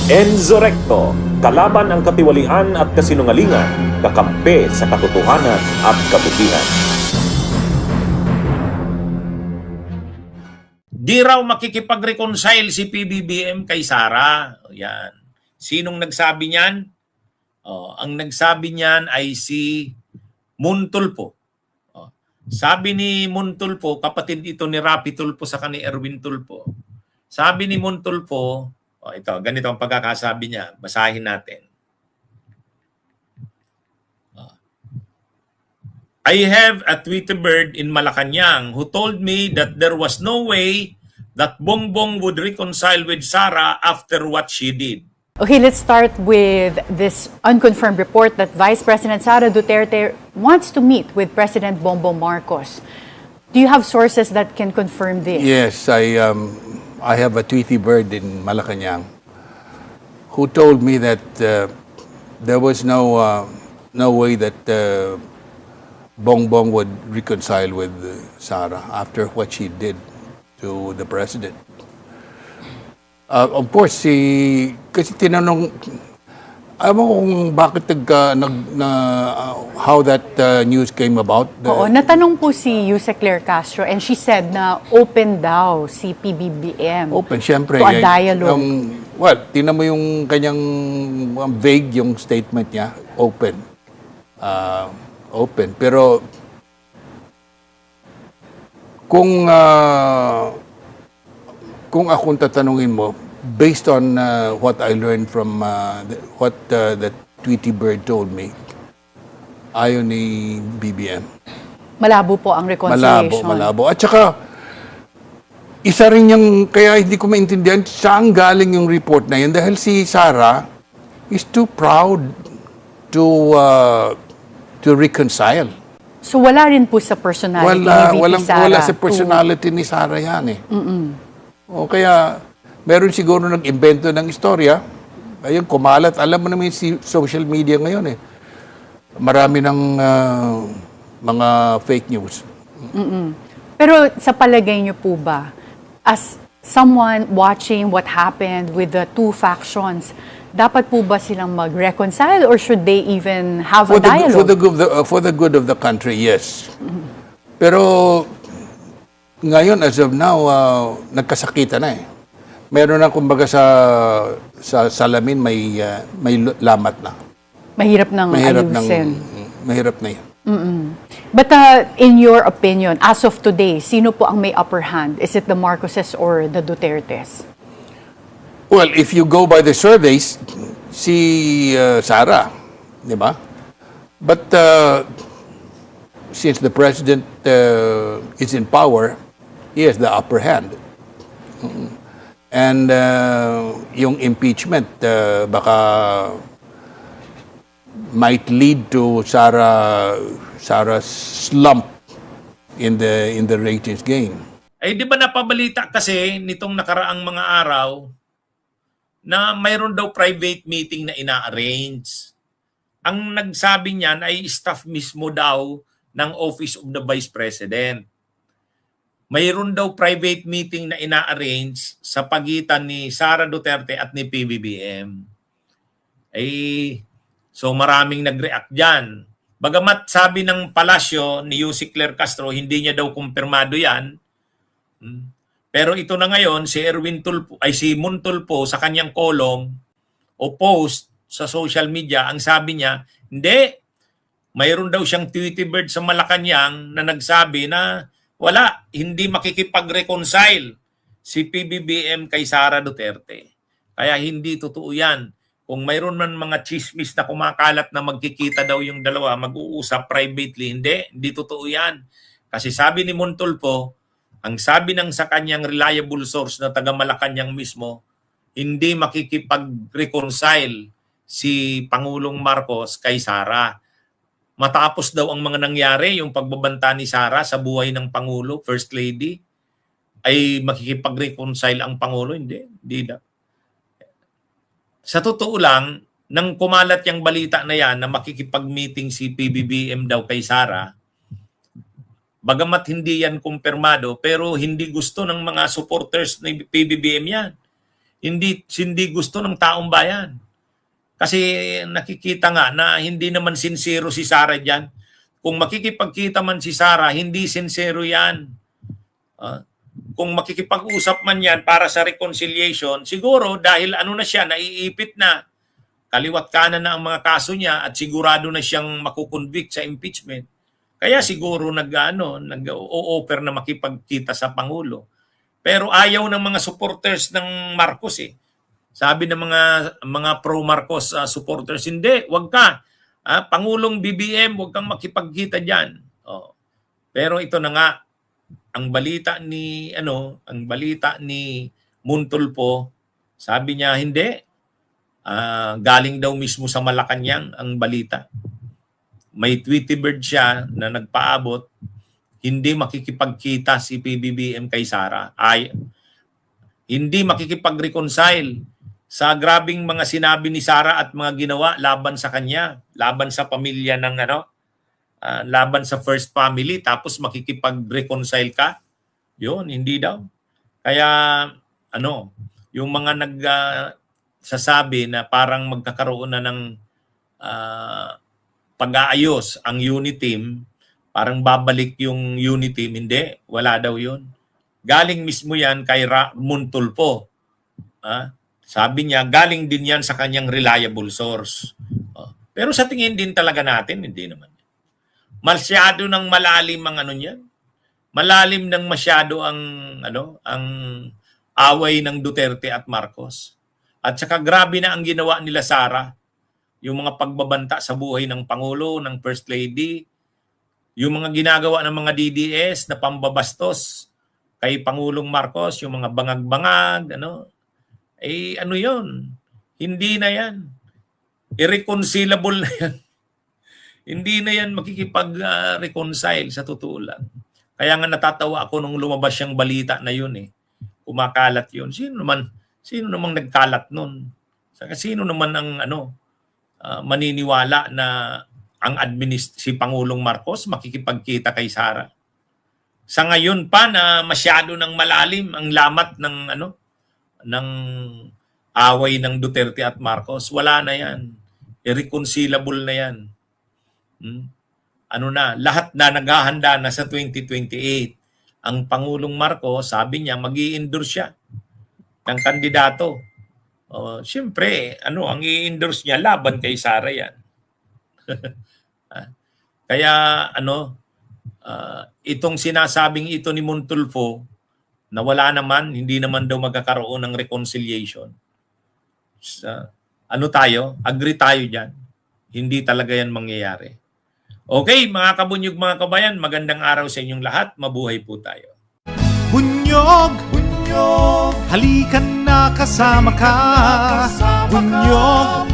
Enzo Recto, kalaban ang katiwalian at kasinungalingan, kakampi sa katotohanan at kabutihan. Di raw makikipag-reconcile si PBBM kay Sara. Yan. Sinong nagsabi niyan? Ang nagsabi niyan ay si Muntulpo. Sabi ni Muntulpo, kapatid ito ni Rapi Tulfo sa ni Erwin Tulfo. Sabi ni Muntulfo, ito, ganito ang pagkakasabi niya. Basahin natin. I have a Twitter bird in Malacanang who told me that there was no way that Bongbong would reconcile with Sara after what she did. Okay, let's start with this unconfirmed report that Vice President Sara Duterte wants to meet with President Bongbong Marcos. Do you have sources that can confirm this? Yes, I have a Tweety bird in Malacanang who told me that there was no way that Bongbong would reconcile with Sara after what she did to the president. Of course, kasi tinanong, alam mo kung bakit how that news came about? Oo, natanong po si Yusek Claire Castro and she said na open daw si PBBM Open, syempre. to a dialogue. Well, tinan mo yung kanyang vague yung statement niya, open. Open. Pero kung akong tatanungin mo, based on what I learned from what the Tweety bird told me, ayaw ni BBM. Malabo po ang reconciliation. Malabo. At saka, isa rin yung, kaya hindi ko maintindihan saan galing yung report na yun dahil si Sara is too proud to reconcile. So wala rin po sa personality ni VP Sara. Wala sa personality ni Sara yan eh. O kaya, meron siguro nag-invento ng istorya. Ayun, kumalat. Alam mo naman si social media ngayon eh. Marami ng mga fake news. Pero sa palagay niyo po ba, as someone watching what happened with the two factions, dapat po ba silang mag-reconcile or should they even have a dialogue? For the good of the country, yes. Pero ngayon, as of now, nagkasakitan na eh. Meron na kumbaga sa salamin may lamat na. Mahirap nang ayusin. Mahirap na yan. But in your opinion, as of today, sino po ang may upper hand? Is it the Marcoses or the Dutertes? Well, if you go by the surveys, si Sara, di ba? But since the president is in power, he has the upper hand. And yung impeachment baka might lead to Sara's slump in the ratings gain. Ay di ba napabalita kasi nitong nakaraang mga araw na mayroon daw private meeting na ina-arrange. Ang nagsabi niyan ay staff mismo daw ng Office of the Vice President. Mayroon daw private meeting na ina-arrange sa pagitan ni Sara Duterte at ni PBBM. So maraming nag-react dyan. Bagamat sabi ng palasyo ni Yusek Claire Castro, hindi niya daw kumpirmado yan. Pero ito na ngayon, si Erwin Tulfo, si Muntulfo sa kanyang kolong o post sa social media, ang sabi niya, hindi, mayroon daw siyang Tweety bird sa Malacanang na nagsabi na wala, hindi makikipag-reconcile si PBBM kay Sara Duterte. Kaya hindi totoo yan. Kung mayroon man mga chismis na kumakalat na magkikita daw yung dalawa, mag-uusap privately, hindi totoo yan. Kasi sabi ni Muntulfo, ang sabi ng sa kanyang reliable source na taga Malacanang mismo, hindi makikipag-reconcile si Pangulong Marcos kay Sara. Matapos daw ang mga nangyari, yung pagbabanta ni Sara sa buhay ng Pangulo, First Lady, ay makikipag-reconcile ang Pangulo? Hindi na. Sa totoo lang, nang kumalat yung balita na yan na makikipag-meeting si PBBM daw kay Sara, bagamat hindi yan kumpirmado, pero hindi gusto ng mga supporters ni PBBM yan. hindi gusto ng taong bayan. Kasi nakikita nga na hindi naman sincero si Sara diyan. Kung makikipagkita man si Sara, hindi sincero 'yan. Kung makikipag-usap man 'yan para sa reconciliation, siguro dahil ano na siya, naiipit na, kaliwat kanan na ang mga kaso niya at sigurado na siyang makukonvict sa impeachment. Kaya siguro nag-o-offer na makipagkita sa Pangulo. Pero ayaw ng mga supporters ng Marcos eh. Sabi ng mga pro-Marcos supporters, hindi, wag ka. Pangulong BBM, wag kang makipagkita diyan. Pero ito na nga ang balita ni Montulfo, sabi niya hindi. Galing daw mismo sa Malacanang ang balita. May Tweety Bird siya na nagpaabot, hindi makikipagkita si PBBM kay Sara. Hindi makikipag-reconcile sa grabing mga sinabi ni Sara at mga ginawa laban sa kanya, laban sa pamilya ng laban sa first family, tapos makikipag-reconcile ka. Yun, hindi daw. Kaya yung mga sasabi na parang magkakaroon na ng pag-aayos ang unity team, parang babalik yung unity team, hindi, wala daw yun. Galing mismo yan kay Montulfo. Sabi niya, galing din yan sa kanyang reliable source. Pero sa tingin din talaga natin, hindi naman. Masyado ng malalim ang niyan. Malalim ng masyado ang away ng Duterte at Marcos. At saka grabe na ang ginawa nila Sara. Yung mga pagbabanta sa buhay ng Pangulo, ng First Lady, yung mga ginagawa ng mga DDS na pambabastos kay Pangulong Marcos, yung mga bangag-bangag, yun? Hindi na yan. Irreconcilable na yan. Hindi na yan makikipag-reconcile sa totoo lang. Kaya nga natatawa ako nung lumabas yung balita na yun eh. Kumakalat yun. Sino namang nagkalat nun? Sino naman ang maniniwala na ang si Pangulong Marcos makikipagkita kay Sara? Sa ngayon pa na masyado ng malalim ang lamat ng away ng Duterte at Marcos, wala na yan. Irreconcilable na yan. Lahat na naghahanda na sa 2028. Ang Pangulong Marcos, sabi niya, mag-i-endorse siya ng kandidato. Siyempre, ang i-endorse niya, laban kay Sara yan. Kaya, itong sinasabing ito ni Montulfo, na wala naman, hindi naman daw magkakaroon ng reconciliation. Agree tayo dyan. Hindi talaga yan mangyayari. Okay, mga kabunyog, mga kabayan, magandang araw sa inyong lahat. Mabuhay po tayo. Bunyog, halikan na kasama ka. Bunyog,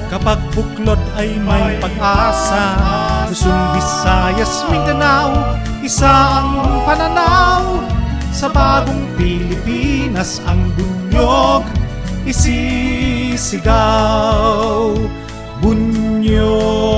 kapag buklod ay may pag-asa. Luzon, Visayas, Mindanao, isa ang pananaw. Sa bagong Pilipinas ang bunyog isisigaw. Bunyog.